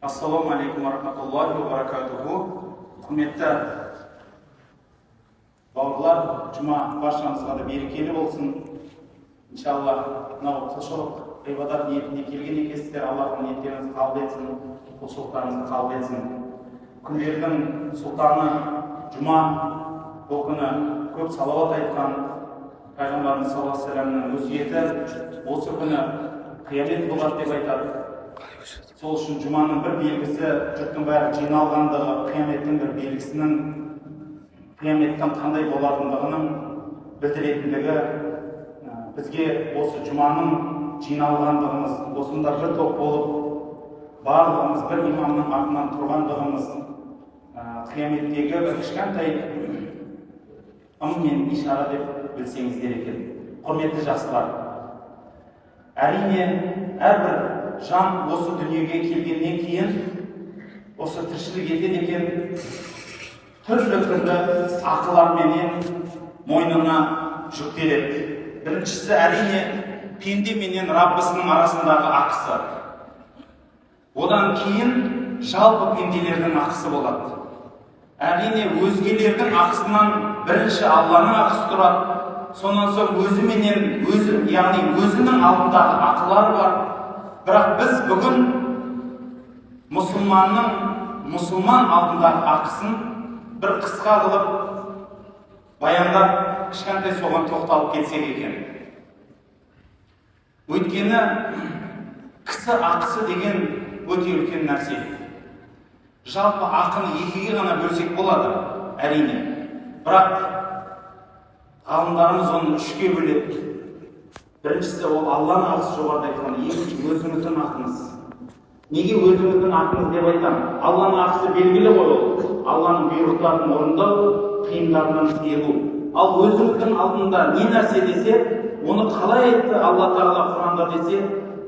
Ассаламу алейкум рахматуллахи ва баракатуху. Құрметті бауырлар, жұма баршаңызға да берекелі болсын. Иншалла, мынау құлшылық ғибадат ниетіне келген екенсіздер. Аллахтың ниеттеріңізді қабыл етсін, құлшылықтарыңызды қабыл етсін. Күндердің сұлтаны жұма, бұл күні көп салауат айтқан пайғамбарымыз саллаллаху алейхи ва саллямның өсиеті, осы күні қиямет болады деп айтады. Сол үшін жұманың бір белгісі, жұрттың бәрі жиналғандығы, қияметтің бір белгісінің, қияметтің қандай болатындығының білдіретіндігі, бізге осы жұманың жиналғандығымыз, осында бір топ болып, барлығымыз бір имамның артынан тұрғандығымыз, қияметтегі бір кішкентай ым мен ишара деп білсеңіздер екен. Құрметті жақсылар, әрине әрбір жан осы дүниеге келгеннен кейін осы тіршілік етеді екен, түрлі ақыларменен мойнына жүктеледі. Біріншісі әрине пенде менен Раббысының арасындағы ақысы. Одан кейін жалпы пенделердің ақысы болады. Әрине өзгелердің ақысынан бірінші Алланың ақысы тұрады. Сонан соң өзіменен өзі, яғни өзінің алдындағы ақылар бар. Бірақ біз бүгін мұсылман алдындағы ақысын бір қысқа қылып баяндап, кішкентай соған тоқталып кетсек екен. Өйткені кісі ақысы деген өте үлкен нәрсе. Жалпы ақыны екіге ғана бөлсек болады, әрине. Бірақ ғалымдарымыз оны үшке бөледі. Біріншісі ол Алланың ақысы, жоғарыда айтқан, екінші өзіңіздің ақыңыз. Неге өзіңіздің ақыңыз деп айтам? Алланың ақысы белгілі ғой ол. Алланың бұйрықтарын орындау, тыйымдарынан тыйылу. Ал өзіңіздің алдында не нәрсе десе, оны қалай айтты Алла Тағала Құранда десе,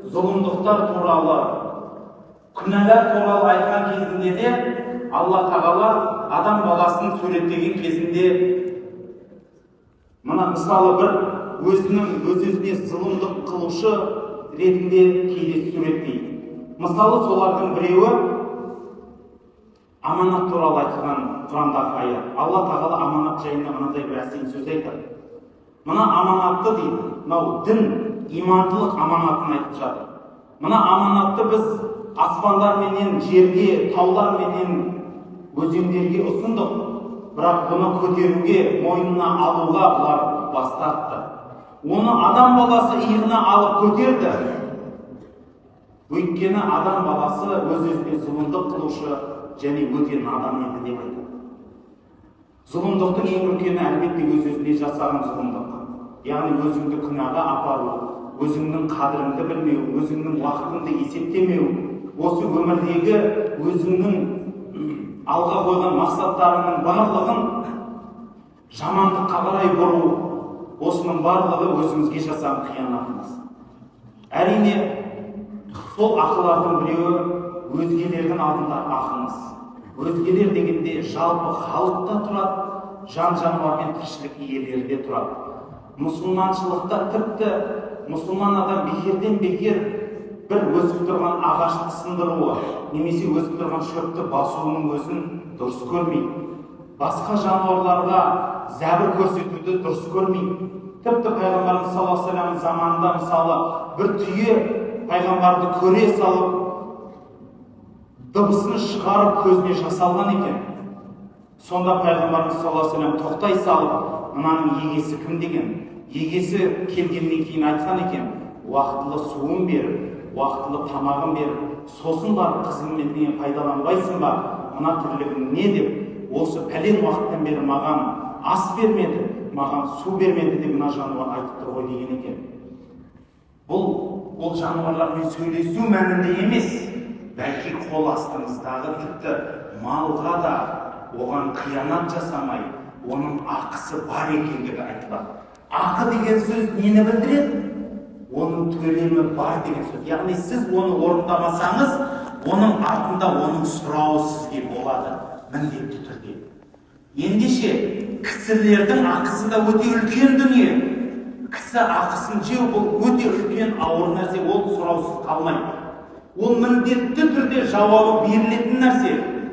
зұлымдықтар туралы, күнәлар туралы айтқан кезінде де Алла Тағала адам баласын суреттеген кезінде мына мысалы бір өзіне зұлымдық қылушы ретінде кейде суреттейді. Мысалы солардың біреуі аманат туралы айтылған Құрандағы аят. Алла Тағала аманат жайында мынандай бір әсем сөз айтады. Мына аманатты дейді, мынау дін, имандылық аманатын айтып жатыр. Мына аманатты біз аспандар менен жерге, таулар менен өзендерге ұсындық. Бірақ бұны көтеруге, мойнына алуға бұлар бас тартты. Оны адам баласы иығына алып көтерді. Өйткені адам баласы өз-өзіне зұлымдық қылушы және өте надан еді деп айтады. Зұлымдықтың ең үлкені әлбетте өз-өзіне жасаған зұлымдық. Яғни өзіңді күнәға апару, өзіңнің қадіріңді білмеу, өзіңнің уақытыңды есептемеу, осы өмірдегі өзіңнің алға қойған мақсаттарының барлығын жамандыққа қарай бұру, осының барлығы өзіңізге жасаған қиянатыңыз. Әрине, сол ақылардың біреуі өзгелердің алдында ақыңыз. Өзгелер дегенде жалпы халықта тұрады, жан-жануар мен тіршілік иелері де тұрады. Мұсылманшылықта тіпті мұсылман адам бекерден бекер бір өсіп тұрған ағашты сындыруы, немесе өсіп тұрған шөпті басуының өзін дұрыс көрмейді. Басқа жануарларға зәбір көрсетуді дұрыс көрмейді. Тіпті пайғамбарымыз саллаллаху алейхи ва саллям заманында мысалы бір түйе пайғамбарды көре салып, дыбысын шығарып көзіне жас алған екен. Сонда пайғамбарымыз саллаллаху алейхи ва саллям тоқтай салып, мынаның егесі кім деген? Егесі келгеннен кейін айтқан екен, уақытылы суын беріп, уақытылы тамағын беріп, сосын барып қызметінен пайдаланбайсың ба? Мына тірлігің не деп? Осы пәлен уақыттан бері маған ас бермеді, маған су бермеді деп мына жануар айтып тұр ғой деген екен. Бұл жануарлармен сөйлесу мәнінде емес, бәлки қол астыңыздағы тіпті малға да оған қиянат жасамай, оның ақысы бар екендігі айтылады. Ақы деген сөз нені білдіреді? Оның төлемі бар деген сөз. Яғни сіз оны орындамасаңыз, оның артында оның сұрауы сізге болады, міндетті түрде. Ендеше кісілердің ақысы да өте үлкен дүние. Кісі ақысын жеу бұл өте үлкен ауыр нәрсе, ол сұраусыз қалмайды. ол міндетті түрде жауабы берілетін нәрсе.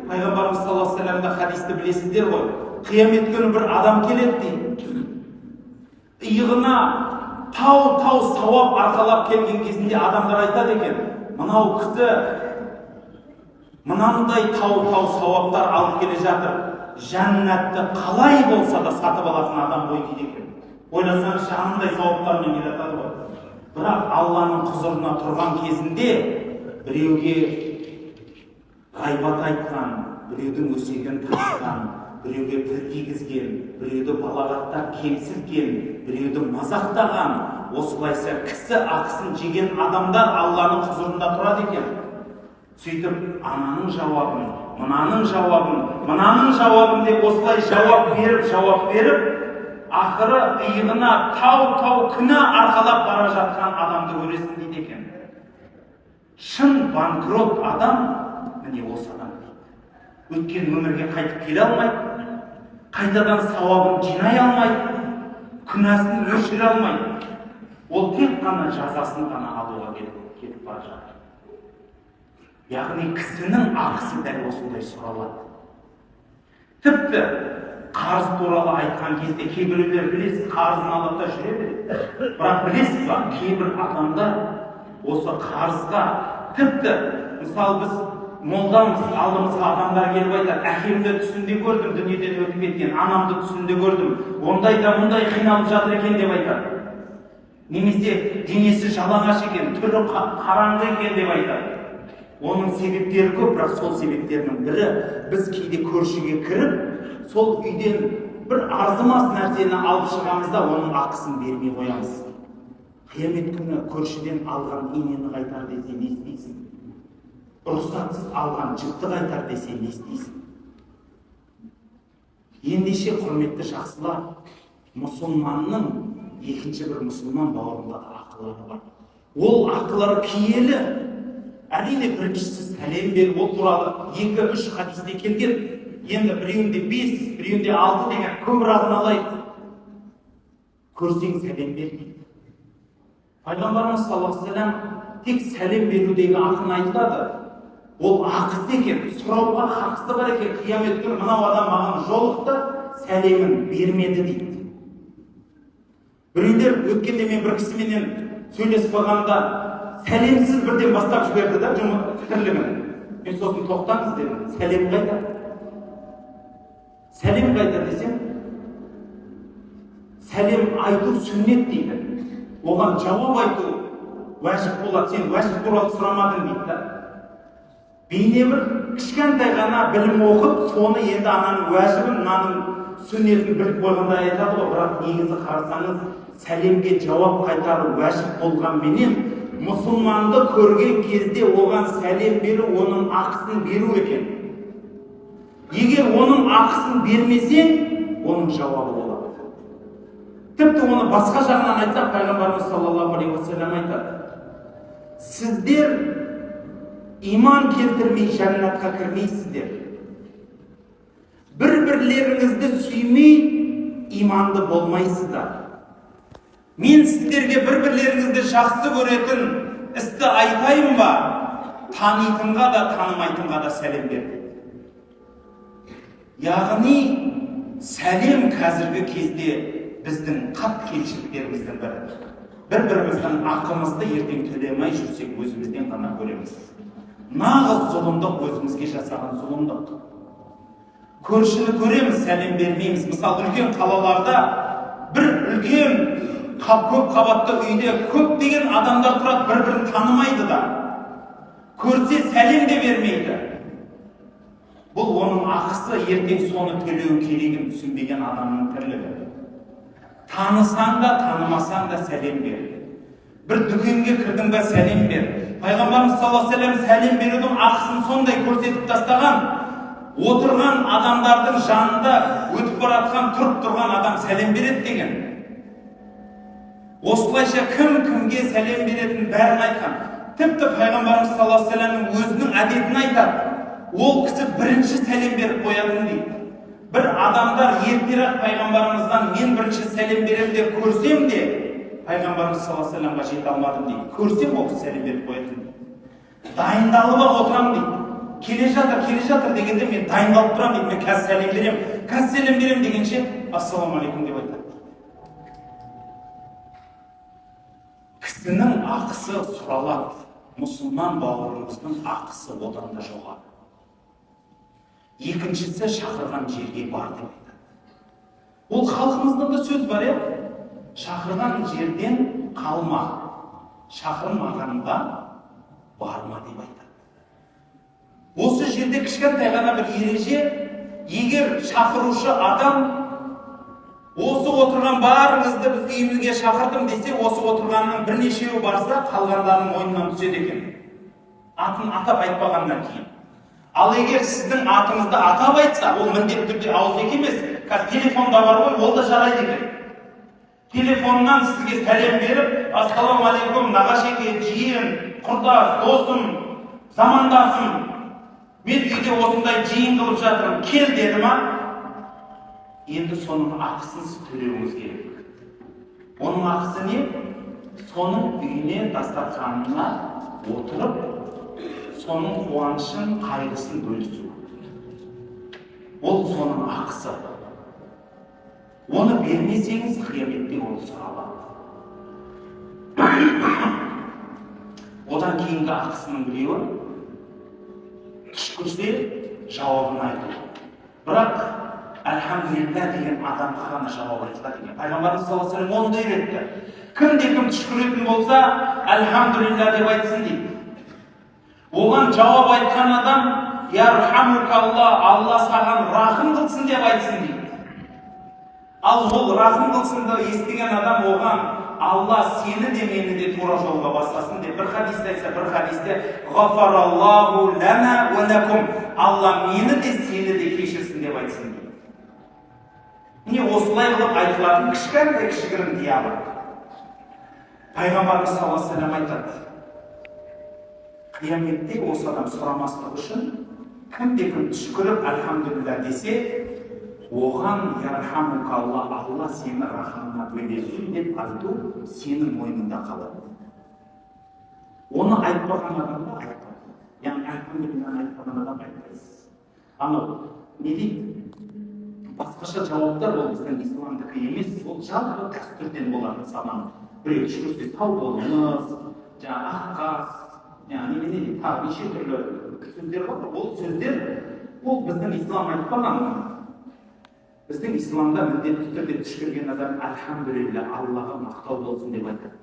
Пайғамбарымыз саллаллаху алейхи вассаламда хадисті білесіздер ғой. Қиямет күні бір адам келеді дейді. Иығына тау сауап арқалап келген кезінде адамдар айтады екен, мынау кісі мынандай тау сауаптар алып келе жатыр, жәннатты қалай болса да сатып алатын адам ғой дейді екен. Ойласаңыз, жанындай сауаптармен келе жатады ғой. Бірақ Алланың құзырына тұрған кезінде біреуге ғайбат айтқан, біреудің өсегін тасыған, біреуге тіл тигізген, біреуді балағаттап кемсіткен, біреуді мазақтаған, осылайша кісі ақысын жеген адамдар Алланың құзырында тұрады екен. Сөйтіп, ананың жауабын, мынаның жауабын деп осылай жауап беріп, ақыры иығына тау күнә арқалап бара жатқан адамды көресің дейді екен. Шын банкрот адам, міне осы адам дейді. Өткен өмірге қайтып келе алмайды, қайтадан сауабын жинай алмайды, күнәсін өшіре алмайды. Ол тек қана жазасын ғана алуға кетіп бара жатыр. Яғни кісінің ақысы дәл осындай сұралады. Тіпті қарыз туралы айтқан кезде кейбіреулер білесіз, қарызын алып та жүре береді. Бірақ білесіз ба, кейбір адамдар осы қарызға, тіпті мысалы біз молдамыз, алдымызға адамдар келіп айтады, әкемді түсінде көрдім, дүниеден өтіп кеткен, анамды түсінде көрдім, ондай қиналып жатыр екен деп айтады. Немесе денесі жалаңаш екен, түрі қараңғы екен деп айтады. Оның себептері көп, бірақ сол себептерінің бірі, біз кейде көршіге кіріп, сол үйден бір арзымас нәрсені алып шығамыз да, оның ақысын бермей қоямыз. Қиямет күні көршіден алған инені қайтар десе не істейсің? Рұқсатсыз алған жіпті қайтар десе не істейсің? Ендеше құрметті жақсылар, мұсылманның екінші бір мұсылман бауырында да ақылары бар. Ол ақылары киелі. Әрине біріншісі сәлем беріп, ол туралы 2-3 хадисте келген. Енді біреуінде 5, біреуінде 6 деген көбірағын алайық. Көрсең сәлем бермейді. Пайғамбарымыз саллаллаху алейхи вассалам тек сәлем берудегі ақын айтады. Ол ақысы екен, сұрауға хақысы бар екен. Қиямет күні мынау адам маған жолықты, сәлемін бермеді дейді. Біреулер өткенде мен бір кісіменен сөйлесіп қойғанда сәлемсіз бірден бастап жіберді да пікірлігін. Мен сосын тоқтаңыз дедім. Сәлем қайда? Сәлем қайда десем, сәлем айту сүннет дейді. Оған жауап айту уәжіп болады. Сен уәжіп туралы сұрамадың дейді. Бейне бір кішкентай ғана білім оқып, соны енді ананың уәжібін, мынаның сүннетін біліп қойғанда айтады ғой. Бірақ негізі қарасаңыз, сәлемге жауап қайтару уәжіп болғанменен, мұсылманды көрген кезде оған сәлем беру, оның ақысын беру екен. Егер оның ақысын бермесең, оның жауабы болады. Тіпті оны басқа жағынан айтсақ, Пайғамбарымыз саллаллаху алейхи вассалам айтады. Сіздер иман келтірмей жәннатқа кірмейсіздер. Бір-бірлеріңізді сүймей иманды болмайсыздар. Мен сіздерге бір-бірлеріңізді жақсы көретін істі айтайын ба, танитынға да танымайтынға да сәлем берді. Яғни сәлем қазіргі кезде біздің қат кемшіліктеріміздің бірі. Бір-біріміздің ақымызды ертең төлемей жүрсек, өзімізден ғана көреміз. Нағыз зұлымдық өзімізге жасаған зұлымдық. Көршіні көреміз, сәлем бермейміз. Мысалы, үлкен қалаларда бір үлкен көп қабатты үйде көптеген адамдар тұрады, бір-бірін танымайды да. Көрсе сәлем де бермейді. Бұл оның ақысы, ертең соны төлеу керегін түсінбеген адамның тірлігі. Танысаң да, танымасаң да сәлем бер. Бір дүкенге кірдің бе, сәлем бер. Пайғамбарымыз саллаллаху алейхи вассалам сәлем берудің ақысын сондай көрсетіп тастаған. Отырған адамдардың жанында өтіп баратқан, тұрып тұрған адам сәлем береді деген. Осылайша кім-кімге сәлем беретінін бәрін айтқан. Тіпті Пайғамбарымыз саллаллаху алейхи вассаламның өзінің әдетін айтады. Ол кісі бірінші сәлем беріп қоятын дейді. Бір адамдар ертерек Пайғамбарымыздан мен бірінші сәлем берем деп көрсем де, Пайғамбарымыз саллаллаху алейхи вассаламға жете алмадым дейді. Көрсем ол кісі сәлем беріп қоятын. дайындалып ақ отырамын дейді. Келе жатыр дегенде мен дайындалып тұрамын дейді. Мен қазір сәлем беремін дегенше ассалаумағалейкум деп айтады. Кісінің ақысы сұралады. Мұсылман бауырымыздың ақысы одан да жоғары. Екіншісі шақырған жерге бар деп айтады. Ол халқымызда да сөз бар, шақырған жерден қалма, шақырмағанға барма деп айтады. Осы жерде кішкентай ғана бір ереже, егер шақырушы адам осы отырған барыңызды біз үйімізге шақырдым десе, осы отырғанның бірнешеуі барса, қалғандарының мойнынан түседі екен. Атын атап айтпағаннан кейін. Ал егер сіздің атыңызды атап айтса, ол міндетті түрде ауызекі емес. Қазір телефонда бар ғой, ол да жарайды екен. Телефоннан сізге сәлем беріп, ассалаумағалейкум, нағашеке, жиен, құрдас, досым, замандасым, мен үйде осындай жиын қылып жатырмын, кел деді ма? Енді соның ақысын сіз төлеуіңіз керек. Оның ақысы не? Соның үйіне, дастарханына отырып, соның қуанышын, қайғысын бөлісу. Ол соның ақысы. Оны бермесеңіз, қияметте ол сұралады. Одан кейінгі ақысының біреуі, түшкірсе жауабын айту. Бірақ әлхамдулилля деген адамға ғана жауап айтылады екен. Пайғамбарымыз саллаллаху алейхи ва саллям оны да үйретті. Кім түшкіретін болса, әлхамдулилля деп айтсын дейді. Оған жауап айтқан адам, ярхамукалла, Алла саған рахым қылсын деп айтсын дейді. Ал ол рахым қылсынды естіген адам оған Алла сені де мені де тура жолға бастасын деп бір хадисте айтса, бір хадисте ғафараллаху лана ва лакум, Алла мені де сені де кешірсін деп айтсын дейді. Міне осылай қылып айтылатын кішігірім диалог. Пайғамбарымыз саллаллаху алейхи ва саллям айтады, қияметте осы адам сұрамастық үшін кім түшкіріп әлхамдулилля десе, оған ярхамукалла, Алла сені рахымына бөлесін деп айту сенің мойныңда қалады. Оны айтпаған адамға айтпайды. Яғни әлхамдулилланы айтпаған адам айтпайсыз. Анау не дейді? Басқаша жауаптар ол біздің исламдікі емес, ол жалпы дәстүрден болады санам. Біреу түшкірсе сау болыңыз, аққас, немене тағы неше түрлі сөздер бар. Ол сөздер ол біздің ислам айтпаған. Біздің исламда міндетті түрде түшкірген адам әлхамдулилля, Аллаға мақтау болсын деп айтады.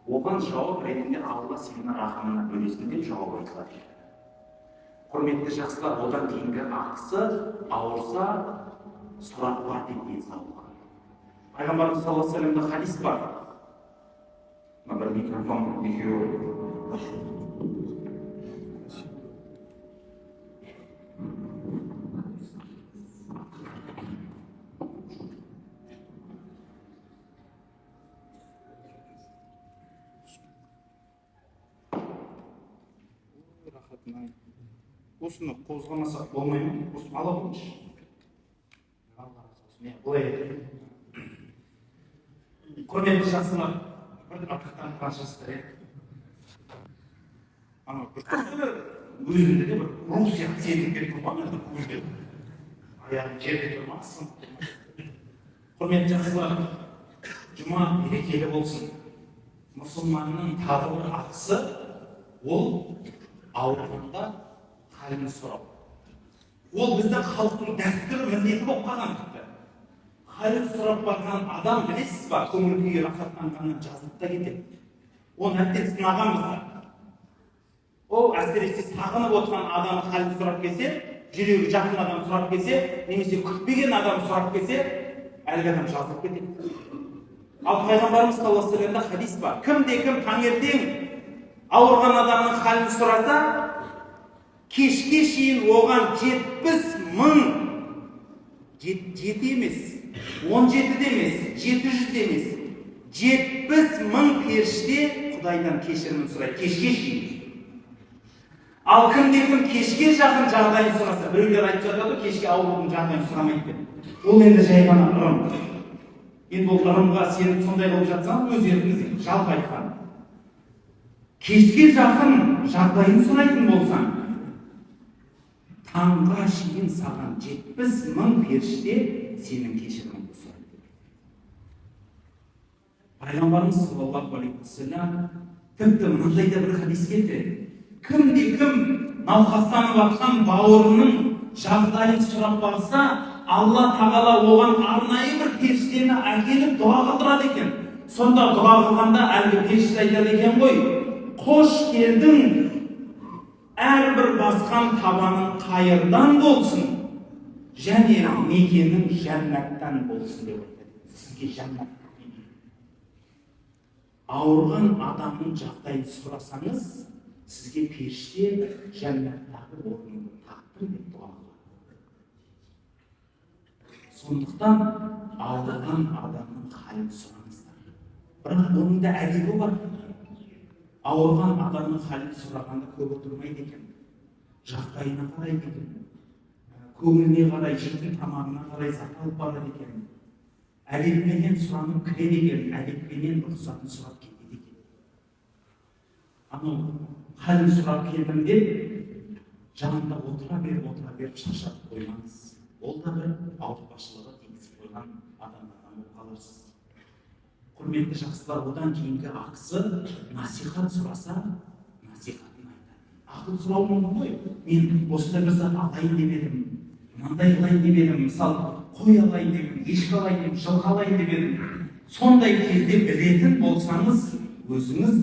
Оған жауап ретінде Алла сені рахымына бөлесін деп жауап айтылады. Құрметті жақсылар, одан кейінгі ақысы ауырса сұрап бар деп денсаулығы. Пайғамбарымыз саллаллаху алейхи ва саллямда хадис бар. Бір микрофон екеуі. Осыны қозғамасақ болмай ма? Осы ала болыңызшы. Құрметті жақсылар, бір рақаттан қаншасыздар, ана бір түрлі өзінде де бір рух сияқты сезім келіп тұрмаған көзге. Аяғын жерде тұрмасын. Құрметті жақсылар, жұма берекелі болсын. Мұсылманның тағы бір ақысы ол ауырғанда халini сұрау. Ол біздің халықтың дәстүрі міндеті болып қалған тіпті. Халін сұрап барған адам білесіз ба, көңіл күйге рахаттанғаннан жазылып та кетеді. Оны әттен сынағанбыз да. Ол әсіресе сағынып отырған адам халін сұрап келсе, жүрегі жақын адам сұрап келсе, немесе күтпеген адам сұрап келсе, әлгі адам жазылып кетеді. Ал Пайғамбарымыз саллаллаху алейхи ва саллямда хадис бар. Кім таңертең ауырған адамның халін сұраса, кешке шейін оған 70.000, 7 емес, 17 емес, 700 емес, 70.000 періште Құдайдан кешірімін сұрайды, кешке шейін. Ал кім кешке жақын жағдайын сұраса, біреулер айтып жатады, кешке аурудың жағдайын сұрамайды деп. Ол енді жай ғана ырым. Енді ол ырымға сеніп сондай болып жатсаң, өз еркіңіз жалпы айтқан. кешке жақын жағдайын сұрайтын болсаң, таңға шейін саған 70.000 періште сенің кешіріміңді сұрайды. Пайғамбарымыз саллаллаху алейхи уассалам тіпті мынандай да бір хадис келтіреді. Кім науқастанып жатқан бауырының жағдайын сұрап барса, Алла тағала оған арнайы бір періштені әкеліп дұға қылдырады екен. Сонда дұға қылғанда әлгі періште айтады екен ғой, қош келдің, әрбір басқан табаның қайырдан болсын, және мекенің жәннаттан болсын деп айтады. Сізге жәннат. Ауырған адамның жағдайын сұрасаңыз, сізге періште жәннаттағы орныңды таптым деп дұға қылады. Сондықтан ауырған адамның халін сұраңыздар. Бірақ оның да әдебі бар. Ауырған адамның халін сұрағанда көп отырмайды екен. Жағдайына қарайды екен. Көңіліне қарай, жейтін тамағына қарай сақталып барады екен. Әдеппенен сұранып кіреді екен, әдеппенен рұқсатын сұрап кетеді екен. Анау халін сұрап келдім деп, жанында отыра беріп шаршатып қоймаңыз. Ол да бір ауыртпашылығы тигізіп қойған адамдардан болып қаларсыз. Құрметті жақсылар, одан кейінгі ақысы насихат сұраса, насихатын айтады. Ақыл сұрау мүмкін ғой. Мен осындай бір зат алайын деп едім, мынандай қылайын деп едім, мысалы, қой алайын деп едім, ешкі алайын деп едім, жылқы алайын деп едім. Сондай кезде білетін болсаңыз, өзіңіз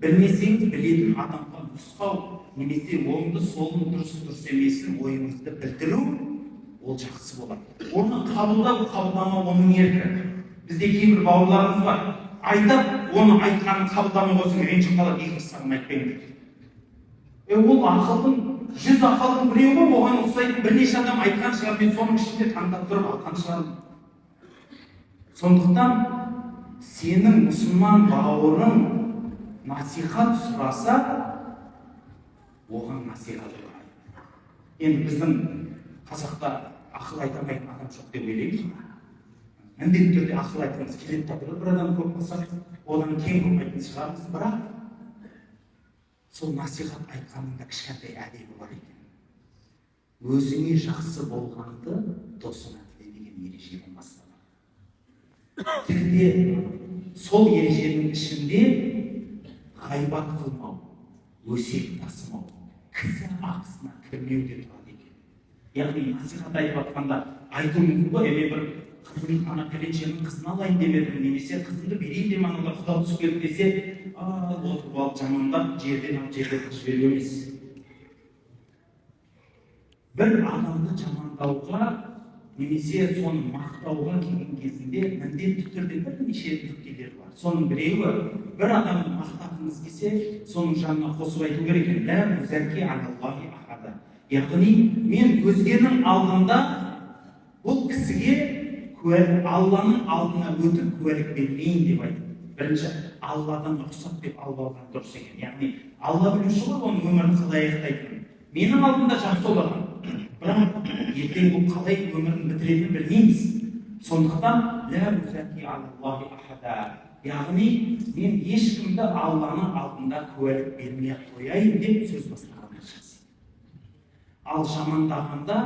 білмесеңіз білетін адамға нұсқау, немесе оңды солын дұрыс емесін ойыңызды білдіру, ол жақсы болады. Оны қабылдамау оның еркі. Бізде кейбір бауырларымыз бар. Айтып, оны айтқанын қабылдамай қойсын, ренжіп қалады, екі сағым айтпаймын. Ол ақылдың, 100 ақылдың біреуі ғой, оған ұқсайтын бірнеше адам айтқан шығар, мен соның ішінде таңдап тұрып алған шығармын. Сондықтан сенің мұсылман бауырың насихат сұраса, оған насихат айтады. Енді біздің қазақта ақыл айтамайтын адам жоқ деп ойлаймыз. Міндетті түрде ақыл айтқымыз келеді деп бір адам көп болса, одан кем болмайтын шығармыз, бірақ сол насихат айтқанында кішкентай әдебі бар екен. Өзіңе жақсы болғанды досыңа тіле деген ережеден басталады. Тілде сол ереженің ішінде ғайбат қылмау, өсек тасымау, кісі ақысына кірмеу де тұрады екен. Яғни насихат айтып жатқанда айту мүмкін ғой, мен бір қызым ана пәленшенің қызын алайын деп едім, немесе қызымды берейін деп аналар құда түсіп келді десе, отырып алып жамандап жерден жіберу емес. Бір адамды жамандауға немесе соны мақтауға келген кезінде міндетті түрде бірнеше нүктелер бар. Соның біреуі, бір адамды мақтағыңыз келсе, соның жанына қосып айту керек екен. Лә музәки алаллахи ахада. Яғни мен өзгенің алдында бұл кісіге Алланың алдына өтіп куәлік бермейін деп айтты. Бірінші, Алладан рұқсат деп алып алған дұрыс екен. Яғни Алла білуші ғой оның өмірін қалай аяқтайтынын. Менің алдымда жақсы болған, бірақ ертең бұл қалай өмірін бітіретінін білмейміз. Сондықтан лә музәки алаллахи ахада. Яғни мен ешкімді Алланың алдында куәлік бермей қояйын деп сөз бастаған жақсы. Ал жамандағанда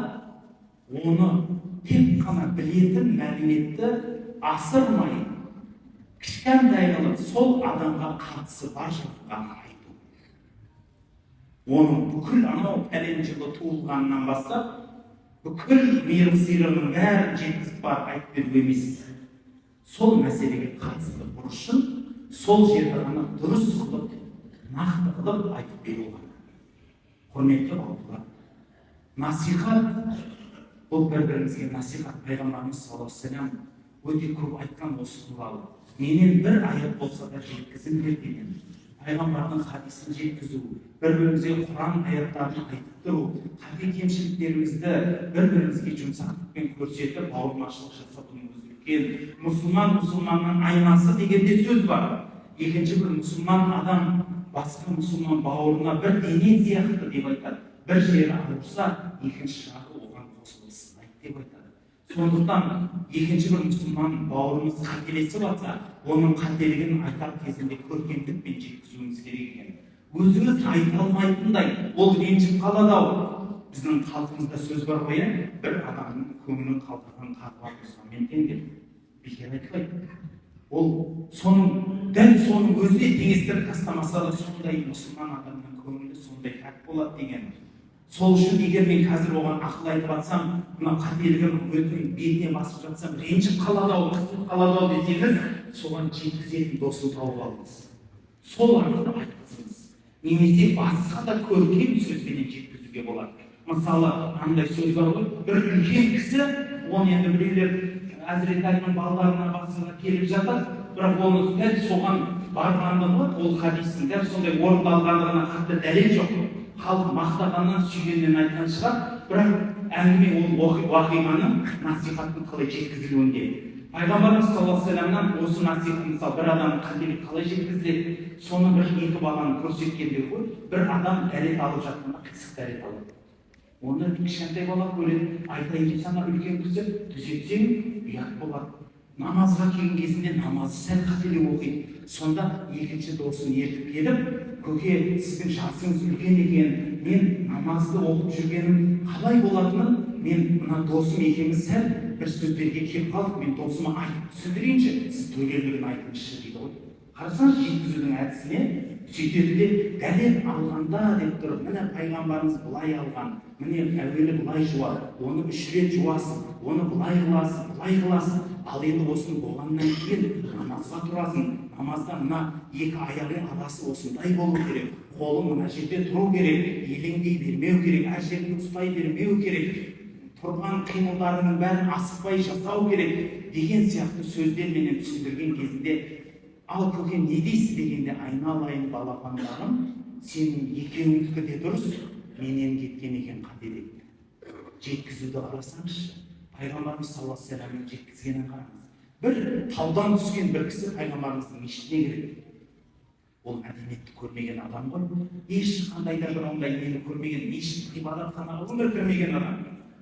оны тек қана білетін мәліметті асырмай, кішкентай қылып сол адамға қатысы бар жағдайға айту. Оның бүкіл анау пәлен жылы туылғаннан бастап, бүкіл мейір-сыйлығының бәрін жеткізіп барып айтып беру емес. Сол мәселеге қатысты бұрышын сол жерді ғана дұрыс қылып, нақты қылып айтып беру ғана. Құрметті бауырлар, насихат, бұл бір-бірімізге насихат. Пайғамбарымыз саллаллаху алейхи вассалам өте көп айтқан осы туралы. Менен бір аят болса да жеткізіңдер деген. Пайғамбардың хадисін жеткізу, бір-бірімізге Құран аяттарын айтып тұру, қате кемшіліктерімізді бір-бірімізге жұмсақтықпен көрсетіп, бауырмашылық жасаудың өзі үлкен. Мұсылманның айнасы дегенде сөз бар. Екінші бір мұсылман адам басқа мұсылман бауырына бір дене сияқты деп айтады. Бір жері ауырса, екінші жағы оған қосылып сыздайды деп айтады. Сондықтан екінші бір мұсылман бауырымыз қателесіп жатса, оның қателігін айтар кезінде көркемдікпен жеткізуіміз керек екен. өзіңіз айта алмайтындай ол ренжіп қалады ау. Біздің халқымызда сөз бар ғой, бір адамның көңілін қалтырған қағуар болсамен тең деп бекер айтпайды. Ол дәл соның өзіне теңестіріп тастамаса да сондай мұсылман адамның көңілі сондай пәк болады деген. Сол үшін егер мен қазір оған ақыл айтып жатсам, мына қателігім өзінің бетіне басып жатсам, ренжіп қалады ау, қысылып қалады ау десеңіз, соған жеткізетін досын тауып алыңыз. Сол арқылы айтқызыңыз. Немесе басқа да көркем сөзбенен жеткізуге болады. Мысалы, андай сөз бар ғой, бір үлкен кісі, оны енді біреулер Әзірет Әлінің балаларына басына келіп жатыр, бірақ оны дәл соған барғандығы, ол хадистің дәл сондай орындалғандығына қатты дәлел жоқ. Халық мақтағаннан, сүйгеннен айтқан шығар, бірақ әңгіме ол уақиғаның насихаттың қалай жеткізілуінде. Пайғамбарымыз саллаллаху алейхи вассаламнан осы насихат, мысалы, бір адам қателік қалай жеткізіледі, соны екі баланы көрсеткенде ғой, бір адам дәрет алып жатқанда қисық дәрет алады. Оны кішкентай бала көреді, айтайын деп сана үлкен кісі түзетсең ұят болады. Намазға келген кезінде намазы сәл қателік оқиды. Сонда екінші досын ертіп келіп, көке, сіздің жасыңыз үлкен екен, мен намазды оқып жүргенім қалай болатынын, мен мына досым екеуміз сәл бір сөздерге келіп қалдық, мен досыма айтып түсіндірейінші, сіз төрелігін айтыңызшы дейді ғой. Қарасаңыз жеткізудің әдісіне, сөйтеді де дәлел алғанда деп тұрып, міне пайғамбарымыз былай алған, міне әуелі былай жуады, оны 3 рет жуасың, оны былай қыласың, ал енді осыны болғаннан кейін намазға тұрасың, намазда мына екі аяғың арасы осындай болу керек, қолың мына жерде тұру керек, елеңдей бермеу керек, әр жерін ұстай бермеу керек, тұрған қимылдарының бәрін асықпай жасау керек деген сияқты сөздермен түсіндірген кезінде, ал көке не дейсіз дегенде, айналайын балапандарым, сенің екеуіңдікі де дұрыс, менен кеткен екен қате дейді. Жеткізуді қарасаңызшы, пайғамбарымыз саллаллаху алейхи вассаламның жеткізгенін қараңыз. Бір таудан түскен бір кісі пайғамбарымыздың мешітіне кіреді. Ол мәдениетті көрмеген адам ғой, ешқандай да бір ондай нені көрмеген, мешіт ғибадатханаға өмір көрмеген адам.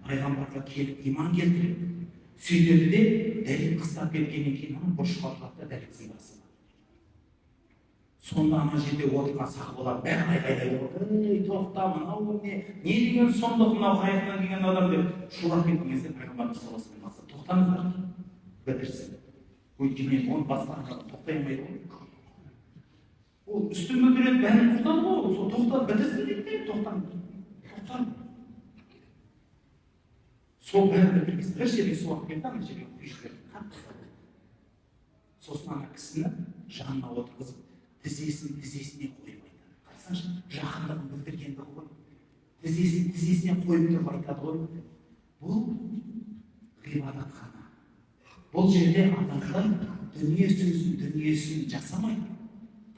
Пайғамбарға келіп иман келтіреді. Сөйтеді де дәлел қыстап кеткеннен кейін бұрышқа отырады, дәлелсін басына. Сонда ана жерде отырған сахабалар бәрі айқайлайды, ей тоқта, мынау не деген сұмдық, мынау қайғынан деген адам деп шулап кеткен кезде пайғамбарымыз саллаллаху алейхи вассалам, тоқтаңыздар, бітірсін. Өйткені оны бастан тоқтай алмайды ғой. Ол үстін бүлдіреді, бәрін тоқтады ғой, сол тоқтады, бітірсін дейді, тоқтаңыз. Сол бәрі бітіргесін, бір жерге суақ келді, ана жерге күйшілер қатты. Сосын ана кісіні жанына отырғызып, тізесіне қойып айтады. Қарасаңшы, жақындығын білдіргендігі ғой. Тізесіне қойып тұрып айтады ғой. Бұл ғибадатхана. Бұл жерде адамдар дүниесін жасамайды.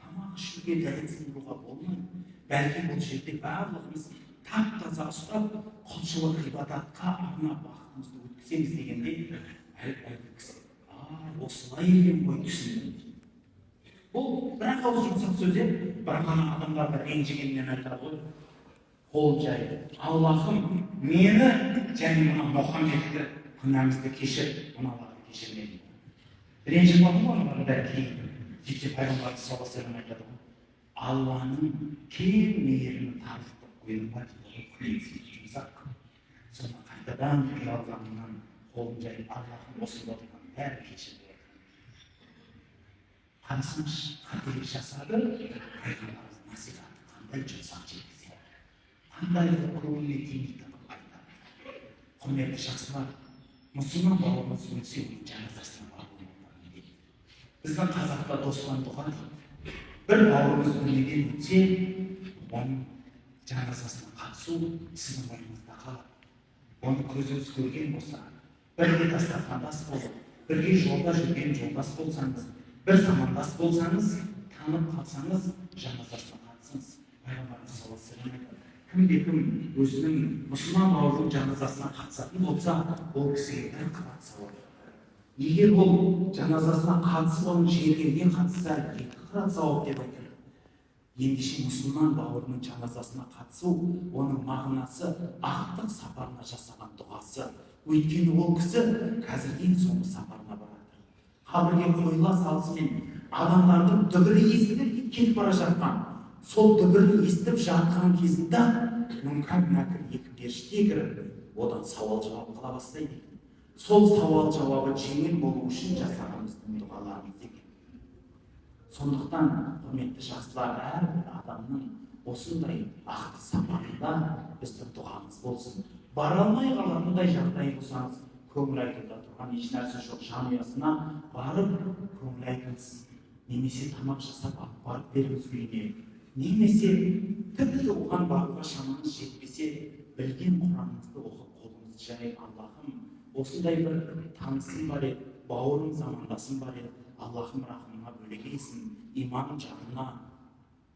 Тамақ ішуге дәретсін бұруға болмайды. Бәлки бұл жерде барлығымыз тап-таза ұстап, құлшылық ғибадатқа арнап уақытымызды өткіземіз дегенде, әлгі кісі, осылай екен ғой түсіндім. Бұл бірақ ауыз жұмсақ сөзде, бірақ ана адамдарға ренжігеннен айтады ғой. Қол жайды, Аллахым, мені және мына Мұхаммедті күнәмізді кешір, мыналарды кешірмейді. Ренжіп қалды ғой оның бәрі кейін. Сөйтсе пайғамбарымыз саллаллаху алейхи вассалам айтады ғой. Алланың кең мейірімін тарқатып қойылған жұмсақ. Соны қайтадан ұялғанынан қолын жайып, Аллахым осында отырған бәрі кешірді. Қарасаңшы, қателік жасады, пайғамбарымыз насихаты қандай жұмсақ жеткізеді, қандай көңіліне тиімді айтады. Құрметті жақсылар, мұсылман бауырымыз өлсе, оның жаназасына баруын дейді. Біздің қазақта досылан дұға дейді. Бір бауырымыз дүниеден өтсе, оның жаназасына қатысу сіздің мойныңызда қалады. Оны көзіңіз көрген болса, бірге дастархандас болып, бірге жолда жүрген жолдас болсаңыз, бір замандас болсаңыз, танып қалсаңыз, жаназасына қатысыңыз. Пайғамбарымыз саллаллаху алейхи вассалам айтады, кімде-кім өзінің мұсылман бауырының жаназасына қатысатын болса, ол кісіге бір қабат сауап. Егер ол жаназасына қатысып, оның жерлеріне қатысса, 2 қабат сауап деп айтады. Ендеше мұсылман бауырының жаназасына қатысу, оның мағынасы ақтық сапарына жасаған дұғасы. Өйткені ол кісі қазірден соңғы сапарына барады. Қабірге қойыла салысымен адамдардың дүбірі естіліп кетіп бара жатқан, сол дүбірін естіп жатқан кезінде мүнкар нәкір екі періште кіріп одан сауал жауап қыла бастайды. Сол сауал жауабы жеңіл болу үшін жасаған біздің дұғаларымыз екен. Сондықтан құрметті жақсылар, әрбір адамның осындай ақты сапарында біздің дұғамыз болсын. Бара алмай қалатындай жағдай болсаңыз, көңіл айтуда тұрған ешнәрсе жоқ, жанұясына барып көңіл айтыңыз. Немесе тамақ жасап алып барып беріңіз үйіне. Немесе тіпті оған баруға шамаңыз жетпесе, білген Құраныңызды оқып қолыңыз жайып, Аллахым, осындай бір танысым бар еді, бауырым, замандасым бар еді, Аллахым рахымыңа бөлегейсін, иман жағына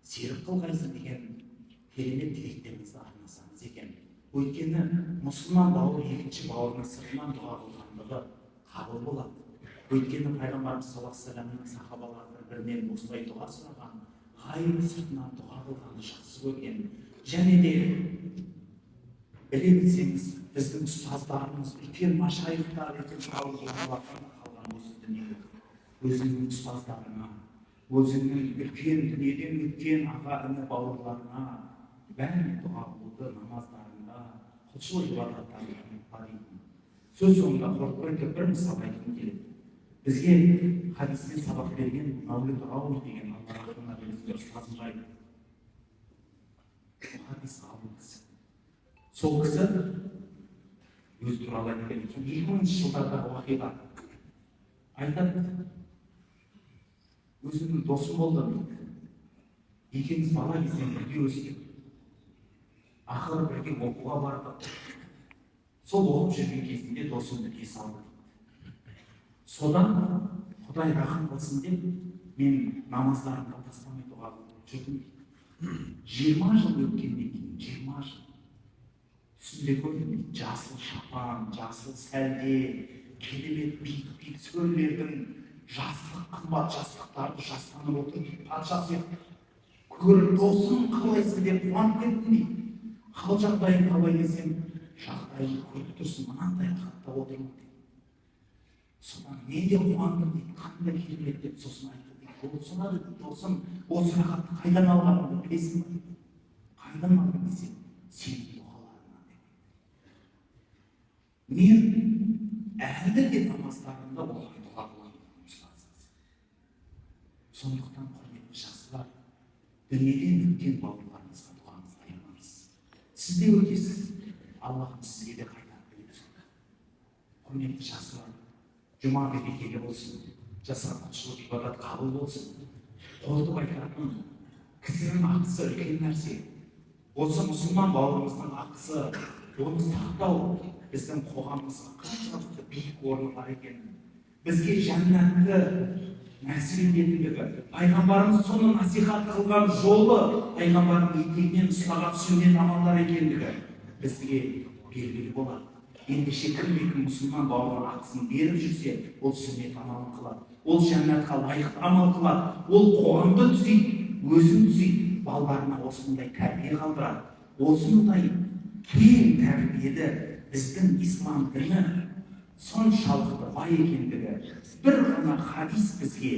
серік қылғайсың деген керемет тілектеріңізді арнасаңыз екен. Өйткені мұсылман бауыр екінші бауырының сыртынан дұға қылғандығы қабыл болады. Өйткені пайғамбарымыз саллаллаху алейхи вассаламның сахабалары бір-бірінен осылай дұға сұраған, ғайып сыртынан дұға қылғанды жақсы көрген. Және де біле білсеңіз, біздің ұстаздарымыз, үлкен машайықтар ретінде қалған осы дүниеде өзіңнің ұстаздарына, өзіңнің үлкен дүниеден өткен аға іні бауырларына бәріне дұға қылуды намаздарында, құлшылық ибадаттарында ұмытпа дейтін. Сөз соңында қорытпай бір мысал айтқым келеді. Бізге хадистен сабақ берген Мәулид Ғауни деген Алла рахмына білесіздер ұстазым жайлы. Хадис ғалым кісі. Сол кісі өз туралы айтып берген. Сол 2000 жылдардағы уақиға айтады. Өзімнің досым болды. Екеуміз бала кезден бірге өстік. Ақыры бірге оқуға бардық. Сол оқып жүрген кезінде досымды ес алды. Содан Құдай рахым қылсын деп мен намаздарымды тастамай дұға қылып жүрдім. 20 жыл өткеннен кейін, 20 жыл түсімде көрдім, жасыл шапан, жасыл сәлде, керемет биік сөрлердің жастық, қымбат жастықтарды жастанып отырып, патша сияқты көріп, досым қалайсың деп қуанып кеттім дейді. Қал жағдайын қалай десем, жағдайын көріп тұрсың, мынандай рахатта отырмын дейді. Содан не де қуандым дейді, қандай керемет деп сосын айтты дейді. Сонда досым, осы рахатты қайдан алғанымды білесің бе? Қайдан алдым десем, сенің дұғаларыңнан деп. Мен әлі де намаздарымда оған дұға қыламын. Сондықтан құрметті жақсылар, дүниеден өткен бауырларыңызға дұғаңызды аямаңыз. Сіз де өтесіз, Аллахым сізге де қайтарып береді. Құрметті жақсылар, жұма берекелі болсын, жасаған құлшылық ибадат қабыл болсын. Қорытып айтатын кісінің ақысы үлкен нәрсе. Осы мұсылман бауырымыздың ақысы, оны сақтау біздің қоғамымызға қаншалықты биік орны бар екенін, бізге жәннатты нәсіп ететіндігі, пайғамбарымыз соны насихат қылған жолы, пайғамбардың етегінен ұстаған сүннет амалдар екендігі бізге белгілі болады. Ендеше кім-кім мұсылман бауырына ақысын беріп жүрсе, ол сүннет амалын қылады, ол жәннатқа лайықты амал қылады, ол қоғамды түзейді, өзін түзейді, балаларына осындай тәрбие қалдырады. Осындай кең тәрбиелі біздің ислам діні соншалықты бай екендігі бір ғана хадис бізге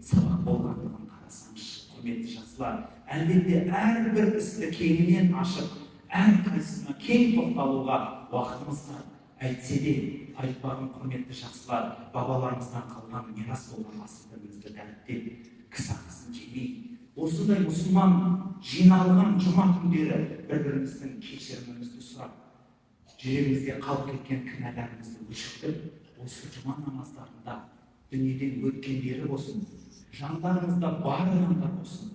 сабақ болғандығын қарасаңызшы, құрметті жақсылар. Әлбетте әрбір істі кеңінен ашып, әрқайсысына кең тоқталуға уақытымыз бар. Әйтсе де айтпағым, құрметті жақсылар, бабаларымыздан қалған мирас болған асыл дінімізді дәріптеп, кісі ақысын жемей, осындай мұсылман жиналған жұма күндері бір-біріміздің кешірімімізді сұрап, жүрегімізде қалып кеткен кінәларымызды өшіртіп, осы жұма намаздарында дүниеден өткендері болсын, жандарымызда бар адамдар болсын,